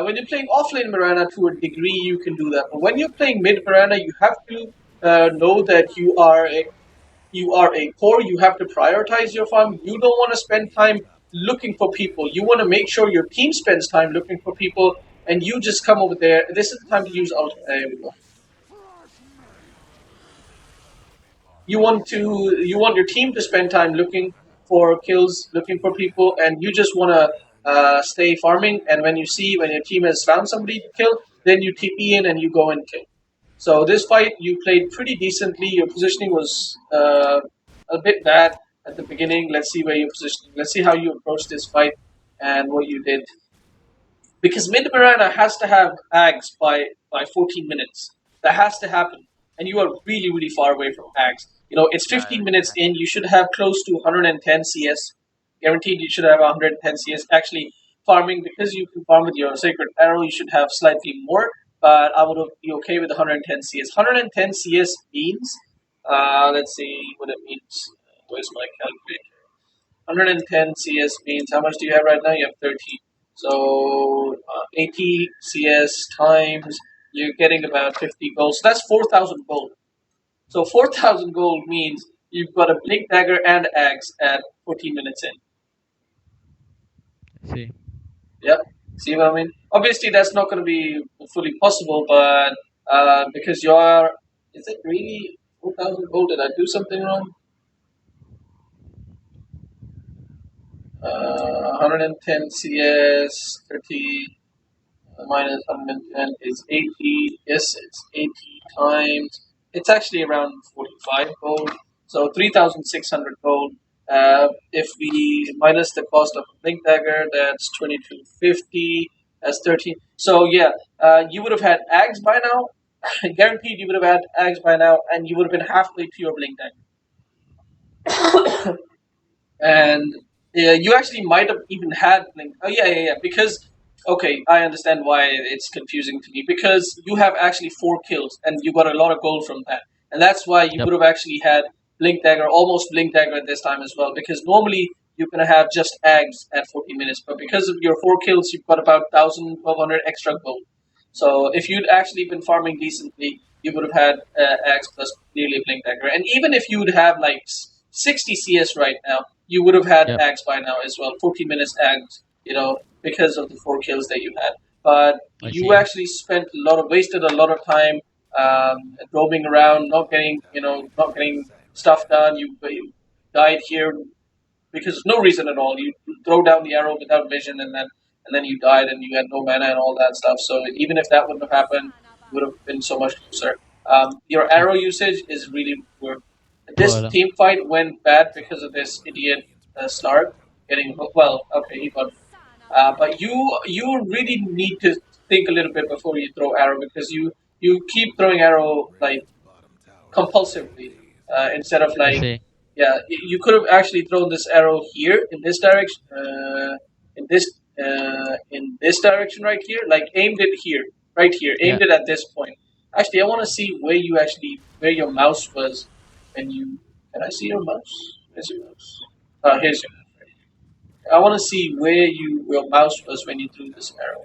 When you're playing offlane Mirana, to a degree, you can do that. But when you're playing mid Mirana, you have to know that you are a core. You have to prioritize your farm. You don't want to spend time looking for people. You want to make sure your team spends time looking for people, and you just come over there. This is the time to use ult. There we go. You want your team to spend time looking for kills, looking for people, and you just want to stay farming. And when your team has found somebody to kill, then you TP in and you go and kill. So this fight you played pretty decently. Your positioning was a bit bad at the beginning. Let's see where you're positioning. Let's see how you approach this fight and what you did, because Mid Mirana has to have Ags by 14 minutes. That has to happen, and you are really really far away from Ags. You know it's yeah, 15 minutes in. You should have close to 110 CS. Guaranteed, you should have 110 CS. Actually, farming because you can farm with your Sacred Arrow, you should have slightly more. But I would be okay with 110 CS. 110 CS means, let's see what it means. Where's my calculator? 110 CS means how much do you have right now? You have 30. So 80 CS times, you're getting about 50 gold. So that's 4,000 gold. So 4,000 gold means you've got a Blink Dagger and Axe at 14 minutes in. see. Yep. See what I mean? Obviously, that's not going to be fully possible, but because you're. Is it really 4,000 gold? Did I do something wrong? 110 CS, 30 minus 110 is 80. Yes, it's 80 times. It's actually around 45 gold. So 3,600 gold. If we minus the cost of a Blink Dagger, that's 2250. That's 13. So yeah, you would have had Ags by now. Guaranteed you would have had Ags by now, and you would have been halfway to your Blink Dagger. And you actually might have even had Blink. Oh yeah. Because okay, I understand why it's confusing to me, because you have actually 4 kills and you got a lot of gold from that, and that's why you Yep. would have actually had Blink Dagger, almost Blink Dagger at this time as well. Because normally you're gonna have just Ags at 40 minutes, but because of your 4 kills, you've got about 1,000, 1,200 extra gold. So if you'd actually been farming decently, you would have had Ags plus nearly a Blink Dagger, and even if you'd have like 60 CS right now, you would have had Yep. Ags by now as well. 14 minutes Ags, because of the 4 kills that you had. But I you see. actually wasted a lot of time roaming around, not getting stuff done. You died here because no reason at all. You throw down the arrow without vision, and then you died, and you had no mana and all that stuff. So even if that wouldn't have happened, you would have been so much closer. Your Yep. arrow usage is really poor. This Poor. team fight went bad because of this idiot Slark getting hooked. Well, okay, he got. But you really need to think a little bit before you throw arrow, because you keep throwing arrow like compulsively instead of I like, see. yeah, you could have actually thrown this arrow here in this direction, in this direction right here, like aimed it here, right here, Yeah. aimed it at this point. Actually, I want to see where your mouse was when you. Can I see your mouse? Where's your mouse? Here's your mouse. I want to see where your mouse was when you threw this arrow.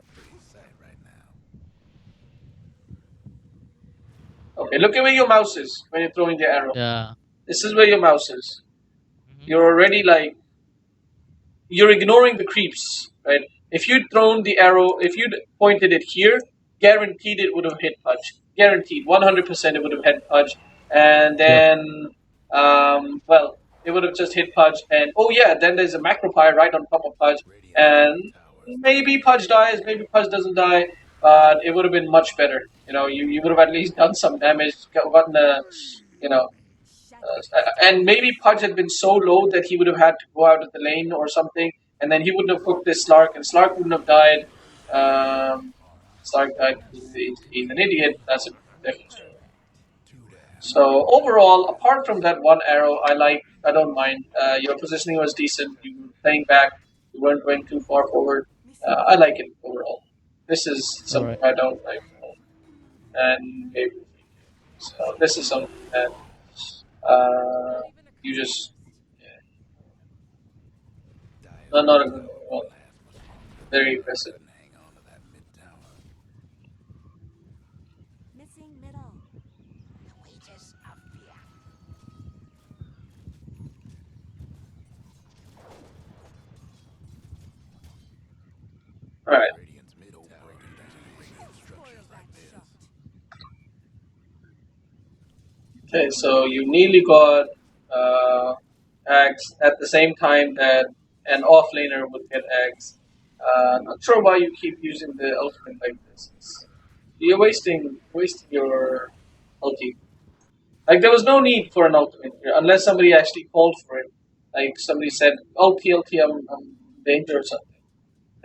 Okay, look at where your mouse is when you're throwing the arrow. Yeah. This is where your mouse is. Hmm. You're already like, you're ignoring the creeps, right? If you'd thrown the arrow, if you'd pointed it here, guaranteed it would have hit Pudge. Guaranteed, 100% it would have hit Pudge. And Yep. then, well, it would have just hit Pudge. And oh yeah, then there's a Macropie right on top of Pudge. And maybe Pudge dies, maybe Pudge doesn't die, but it would have been much better. You would have at least done some damage, gotten a, you know, and maybe Pudge had been so low that he would have had to go out of the lane or something, and then he wouldn't have cooked this Slark, and Slark wouldn't have died. Slark died because he's an idiot. That's a different story. So overall, apart from that one arrow, I don't mind. Your positioning was decent. You were playing back. You weren't going too far forward. I like it overall. This is All something right. I don't like. And maybe so this is something that you just not a good well, very aggressive. Missing middle. All right. Spoil that shot. Okay, so you nearly got Axe at the same time that an offlaner would get Axe. Not sure why you keep using the ultimate like this. You're wasting your ulti. Like there was no need for an ultimate here unless somebody actually called for it. Like somebody said, "Ulti, ulti, I'm in danger or something."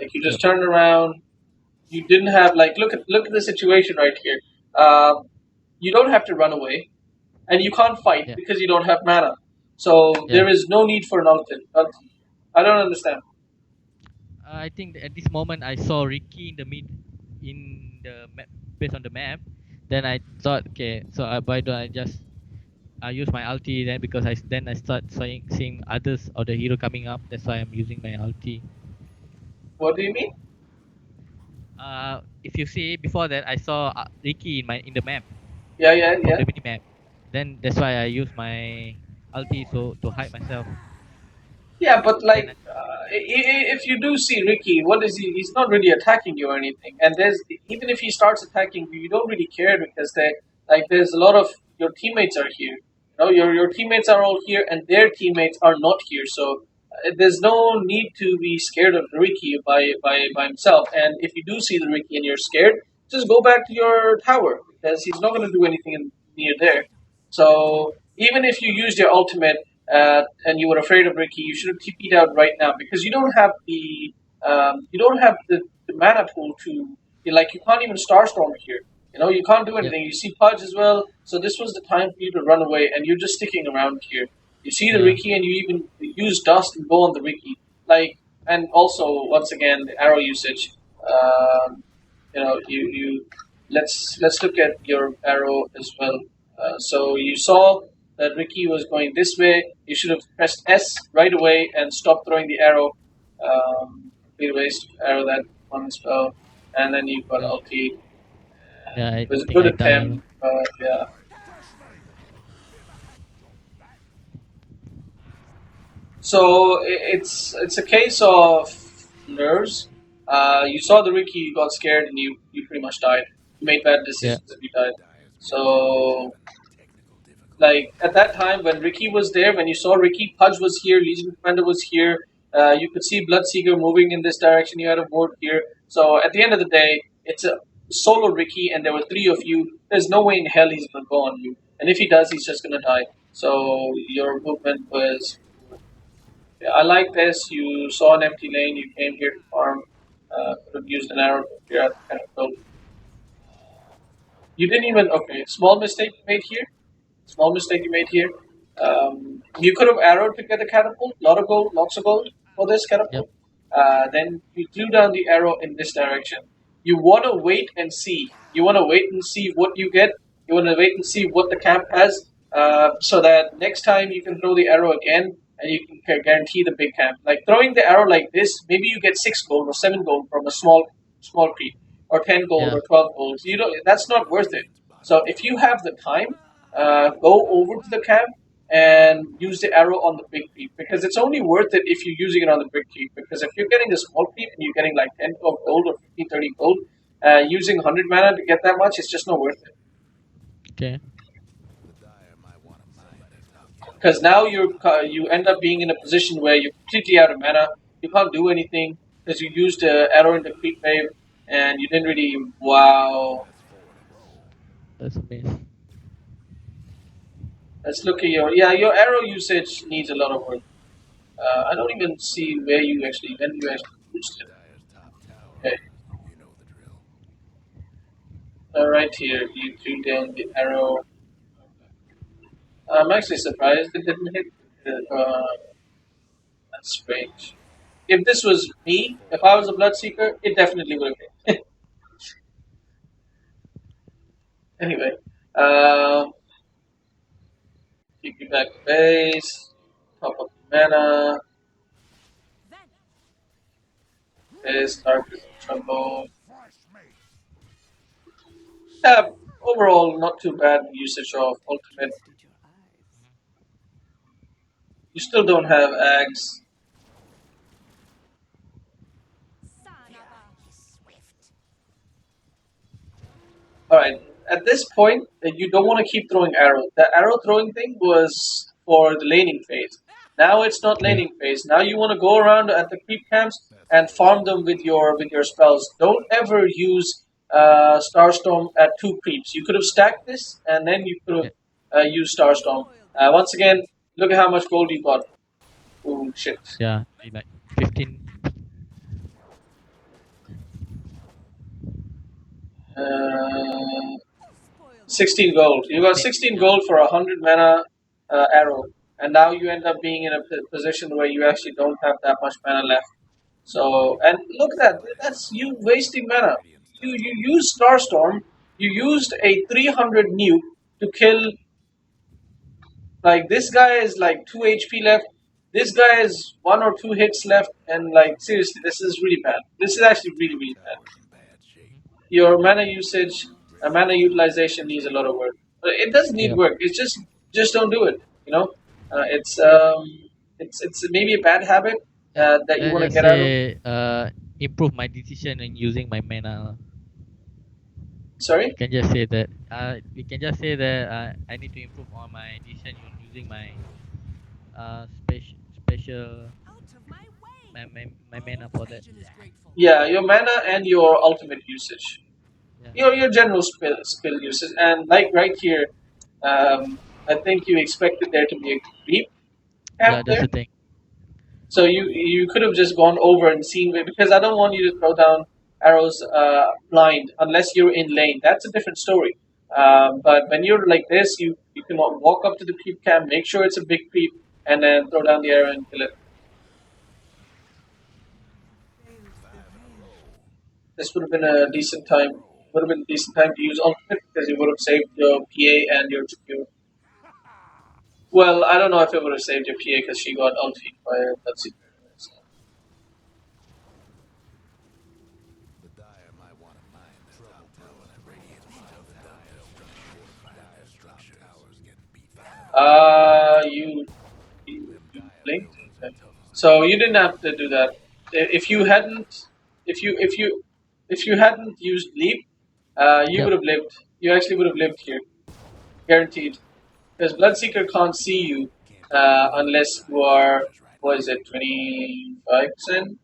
Like you just Yep. turned around. You didn't have like look at the situation right here. Um, you don't have to run away and you can't fight Yeah. because you don't have mana. So Yeah. there is no need for an ulti. I don't understand. I think at this moment I saw Ricky in the mid, in the map, based on the map. Then I thought, okay, so why don't I just use my ulti then, because then I start seeing others or the hero coming up. That's why I'm using my ulti. What do you mean? If you see before that, I saw Ricky in the map, Yeah, yeah, from yeah. the mini map. Then that's why I use my ulti so to hide myself. Yeah, but Then like, if you do see Ricky, what is he? He's not really attacking you or anything. And there's even if he starts attacking you, you don't really care because there's a lot of your teammates are here. You know, your teammates are all here, and their teammates are not here. So there's no need to be scared of Ricky by himself. And if you do see the Ricky and you're scared, just go back to your tower because he's not going to do anything near there. So even if you used your ultimate and you were afraid of Ricky, you should have TP'd out right now because you don't have the mana pool to like you can't even Starstorm here. You know you can't do yep, anything. You see Pudge as well, so this was the time for you to run away, and you're just sticking around here. You see the yeah, Ricky, and you even use Dust and go on the Ricky. Like, and also once again the arrow usage. You let's look at your arrow as well. So you saw that Ricky was going this way. You should have pressed S right away and stopped throwing the arrow. Complete waste arrow that one spell, and then you got yeah, ulti. yeah. It I was a think good I die. attempt, but yeah. So it's a case of nerves. You saw the Ricky, you got scared, and you pretty much died. You made bad Yeah, decisions and you died. So like at that time when Ricky was there, when you saw Ricky, Pudge was here, Legion Commander was here. You could see Bloodseeker moving in this direction. You had a ward here. So at the end of the day, it's a solo Ricky, and there were three of you. There's no way in hell he's gonna go on you, and if he does, he's just gonna die. So your movement was. Yeah, I like this. You saw an empty lane. You came here to farm. Could have used an arrow to clear out the kind of build. You didn't even. Okay, small mistake you made here. Small mistake you made here. You could have arrowed to get a catapult, lot of gold, lots of gold for this yep, catapult. Then you threw down the arrow in this direction. You want to wait and see. You want to wait and see what you get. You want to wait and see what the camp has, so that next time you can throw the arrow again and you can guarantee the big camp. Like throwing the arrow like this, maybe you get 6 gold or 7 gold from a small creep, or 10 gold yeah. or 12 gold. You know that's not worth it. So if you have the time, go over to the camp and use the arrow on the big creep because it's only worth it if you're using it on the big creep. Because if you're getting a small creep and you're getting like 10 of gold or 15, 30 gold, using 100 mana to get that much, it's just not worth it. Okay. Because now you end up being in a position where you're completely out of mana. You can't do anything because you used the arrow in the creep wave and you didn't really. Wow. That's amazing. Let's look at your arrow usage needs a lot of work. I don't even see when you actually used it. Okay, right here you threw down the arrow. I'm actually surprised it didn't hit. That's strange. If this was me, if I was a Bloodseeker, it definitely would have hit. Anyway, um, keep you back to base, top up the mana, is Dark is in trouble. Yeah, overall, not too bad usage of ultimate. You still don't have Ags. Alright, at this point, you don't want to keep throwing arrow. The arrow throwing thing was for the laning phase. Now it's not Okay. laning phase. Now you want to go around at the creep camps and farm them with your spells. Don't ever use Starstorm at two creeps. You could have stacked this and then you could have Yeah. used Starstorm. Once again, look at how much gold you got. Oh shit. Yeah. Like 15. Uh, 16 gold. You got 16. 16 Yeah. gold for a 100 mana arrow, and now you end up being in a position where you actually don't have that much mana left. So, and look at that. That's you wasting mana. You used Starstorm. You used a 300 nuke to kill. Like, this guy is like 2 HP left. This guy is 1 or 2 hits left, and like, seriously, this is really bad. This is actually really, really bad. Your mana usage, mana utilization needs a lot of work. But it doesn't need Yep. work. It's just don't do it. You know, it's maybe a bad habit that you Let's want to just get out of. say improve my decision in using my mana. Sorry. We can just say that. We can just say that I need to improve on my decision in using my special my mana for that. Yeah, your mana and your ultimate usage. Yeah. Your general skill usage, and like right here, I think you expected there to be a creep camp Yeah, that's there. the thing. So you could have just gone over and seen it, because I don't want you to throw down arrows blind unless you're in lane. That's a different story. But when you're like this, you can walk up to the creep camp, make sure it's a big creep, and then throw down the arrow and kill it. This would have been a decent time. Would have been a decent time to use ultimate, because you would have saved your PA and your GQ. Well, I don't know if it would have saved your PA because she got ulti by let's see. You blinked. Okay. So you didn't have to do that. If you hadn't, if you if you if you hadn't used leap, you Yep. would have lived. You actually would have lived here, guaranteed. Because Bloodseeker can't see you unless you are, what is it, 25%,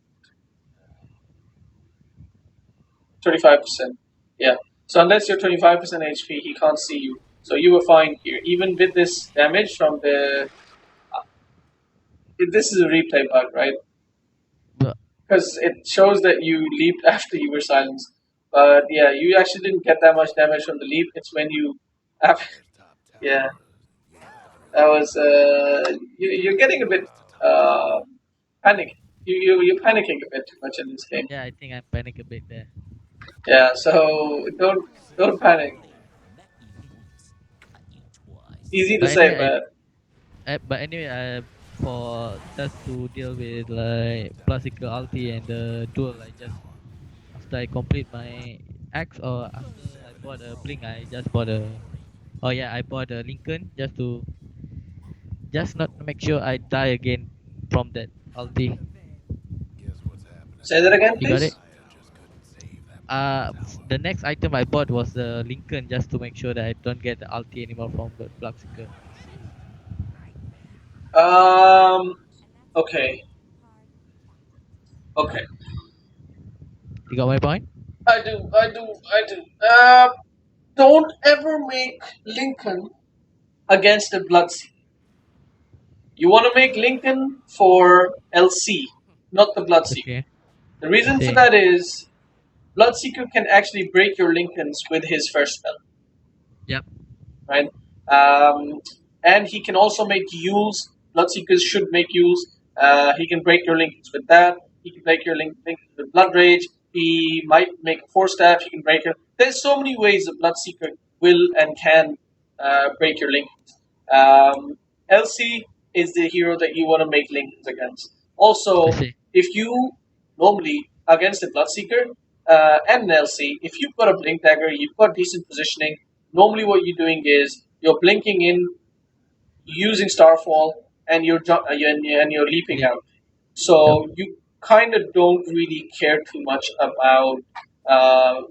25%. Yeah. So unless you're 25% HP, he can't see you. So you were fine here, even with this damage from the. This is a replay bug, right? But Because it shows that you leaped after you were silenced. But yeah, you actually didn't get that much damage from the leap. It's when you, yeah, that was you're getting a bit uh, panic. You're panicking a bit too much in this game. yeah, I think I panic a bit there. Yeah, so don't panic. Easy to But say, anyway, but but anyway, for just to deal with like classical ulti and the duel, I just after I complete my axe or after I bought a blink, I just bought a. Oh yeah, I bought a Lincoln just not to make sure I die again from that ulti. say that again, You got it? please. The next item I bought was the Lincoln just to make sure that I don't get the ulti anymore from the Bloodseeker. Um. Okay. Okay. You got my point? I do. I do. I do. Don't ever make Lincoln against a Bloodseeker. You want to make Lincoln for LC, not the Bloodseeker. Okay. The I reason for see. that is Bloodseeker can actually break your Lincolns with his first spell, Yep. right? Um, and he can also make Yules. Bloodseekers should make Yules. He can break your Lincolns with that. He can break your Lincolns with Blood Rage. He might make a 4 staff. He can break it. There's so many ways of Bloodseeker will and can break your Lincolns. LC is the hero that you want to make Lincolns against. I Also, see. if you normally against a Bloodseeker and an LC, if you've got a Blink Dagger, you've got decent positioning. Normally, what you're doing is you're blinking in using Starfall and you're leaping Leap. out. Yep. So you kind of don't really care too much about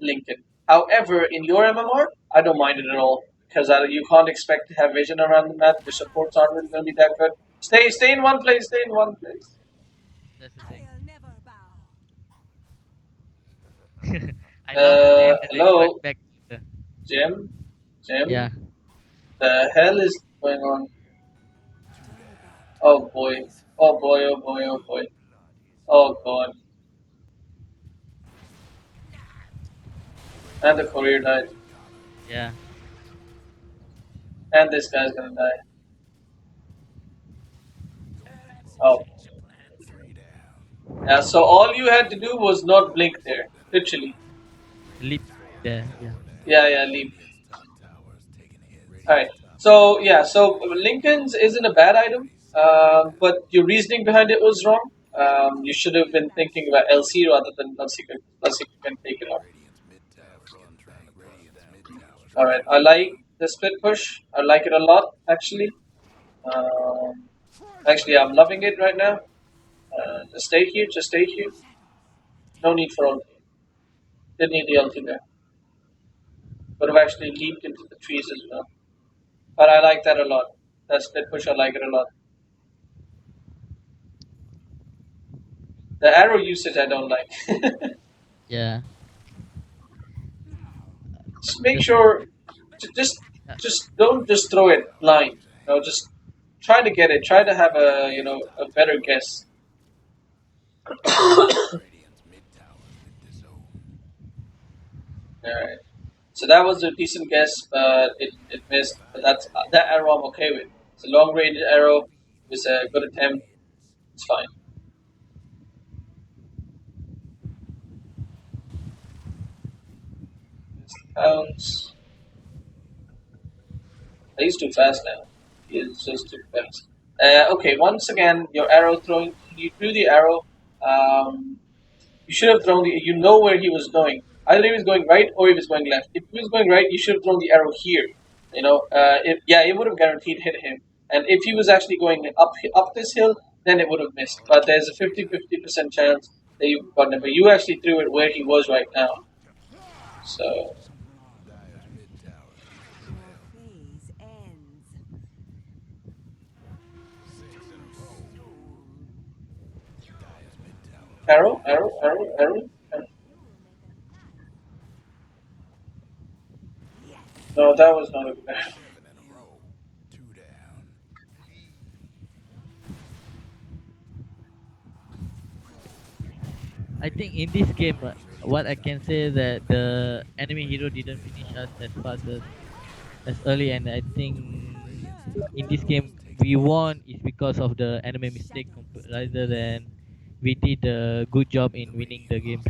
Lincoln. However, in your MMR, I don't mind it at all because you can't expect to have vision around the map. Your supports aren't really going to be that good. Stay in one place. Stay in one place. That's the thing. I'll never bow. I lost the lane and I got Hello, back. To Jim. yeah. Jim. The hell is going on? Dota Oh boy. is Oh fire. boy. Oh boy. Oh boy. Oh god. And the courier died. Yeah. And this guy's gonna die. Oh. Yeah, so all you had to do was not blink there. Literally. Leap there. Yeah. Yeah, leap. Alright. So, yeah, so Lincoln's isn't a bad item, but your reasoning behind it was wrong. You should have been thinking about LC rather than Bloodseeker. Bloodseeker can take it off. Alright, I like the split push. I like it a lot, actually. Um, actually, I'm loving it right now. Just stay here, just stay here. No need for ulti. Didn't need the ulti there. Would have actually leaped into the trees as well. But I like that a lot. That split push, I like it a lot. The arrow usage, I don't like. Yeah. Just make Just sure, just uh, just don't just throw it blind. Just try to get it. Try to have a better guess. Alright. So that was a decent guess, but it missed. But that arrow I'm okay with. It's a long range arrow. It's a good attempt. It's fine. Pounds. He's too fast now. He's just too fast. Okay, once again, your arrow throwing. You threw the arrow. Um, you should have thrown the. You know where he was going. Either he was going right or he was going left. If he was going right, you should have thrown the arrow here. It would have guaranteed hit him. And if he was actually going up this hill, then it would have missed. But there's a 50-50% chance that you got him. But you actually threw it where he was right now. So Your phase ends. arrow, arrow, arrow, arrow. Arrow. No, that was not a good arrow. I think in this game, what I can say that the enemy hero didn't finish us as fast as early, and I think in this game we won is because of the enemy mistake rather than we did a good job in winning the games.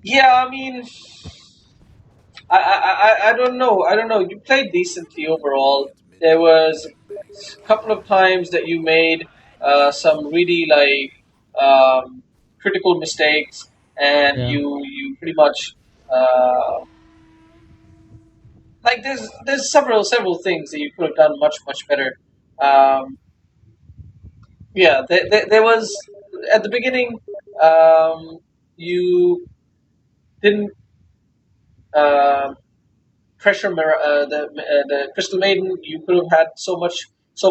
Yeah, I mean, I don't know. I don't know. You played decently overall. There was a couple of times that you made some really critical mistakes, and Yeah, you pretty much uh, there's several things that you could have done much better. Um, yeah, there was at the beginning you didn't. um pressure the Crystal Maiden. You could have had so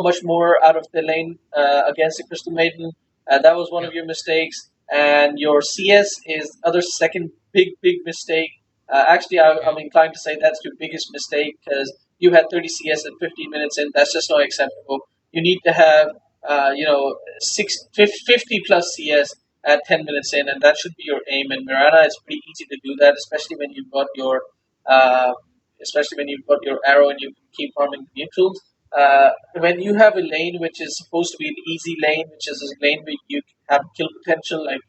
much more out of the lane against the Crystal Maiden. That was one yeah, of your mistakes, and your CS is other second big mistake. Actually, yeah, I'm inclined to say that's your biggest mistake because you had 30 CS at 15 minutes in. That's just not acceptable. You need to have 50 plus CS at 10 minutes in, and that should be your aim. And Mirana, it's pretty easy to do that, uh, especially when you've got your arrow and you can keep farming neutrals. When you have a lane which is supposed to be an easy lane, which is a lane where you have kill potential, like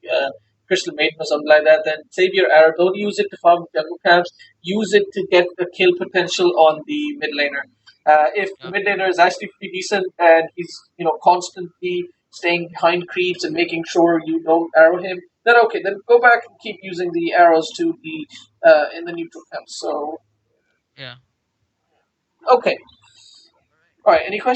crystal maiden or something like that, then save your arrow. Don't use it to farm jungle camps. Use it to get a kill potential on the mid laner. If the Yeah. mid laner is actually pretty decent and he's constantly staying behind creeps and making sure you don't arrow him, then okay, then go back and keep using the arrows to the in the neutral camp. So Yeah. okay, all right. Any questions?